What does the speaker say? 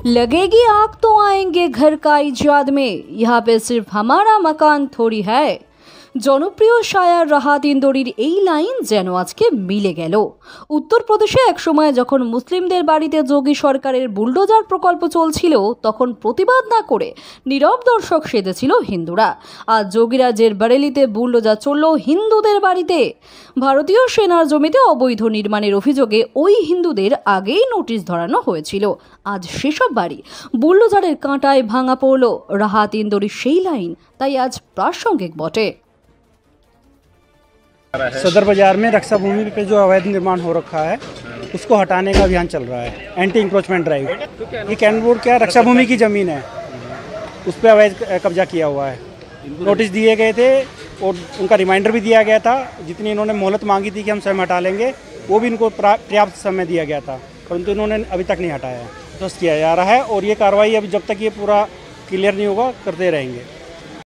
लगेगी आग तो आएंगे घर का इजाद में, यहाँ पे सिर्फ हमारा मकान थोड़ी है। জনপ্রিয় শায়ার রাহাত ইন্দোরির এই লাইন যেন আজকে মিলে গেল। উত্তরপ্রদেশে এক সময় যখন মুসলিমদের বাড়িতে যোগী সরকারের বুলডোজার প্রকল্প চলছিল, তখন প্রতিবাদ না করে নীরব দর্শক সেজেছিল হিন্দুরা। আর যোগীরাজের বারেলিতে বুলডোজার চলল হিন্দুদের বাড়িতে। ভারতীয় সেনার জমিতে অবৈধ নির্মাণের অভিযোগে ওই হিন্দুদের আগেই নোটিশ ধরানো হয়েছিল। আজ সেসব বাড়ি বুলডোজারের কাঁটায় ভাঙা পড়ল। রাহাত ইন্দোরির সেই লাইন তাই আজ প্রাসঙ্গিক বটে। सदर बाजार में रक्षा भूमि पे जो अवैध निर्माण हो रखा है उसको हटाने का अभियान चल रहा है, एंटी इंक्रोचमेंट ड्राइव। ये कैनपुर क्या रक्षा भूमि की ज़मीन है, उस पर अवैध कब्जा किया हुआ है। नोटिस दिए गए थे और उनका रिमाइंडर भी दिया गया था। जितनी इन्होंने मोहलत मांगी थी कि हम स्वयं हटा लेंगे, वो भी इनको पर्याप्त समय दिया गया था, परंतु इन्होंने अभी तक नहीं हटाया। तो किया जा रहा है और ये कार्रवाई अभी जब तक ये पूरा क्लियर नहीं होगा करते रहेंगे।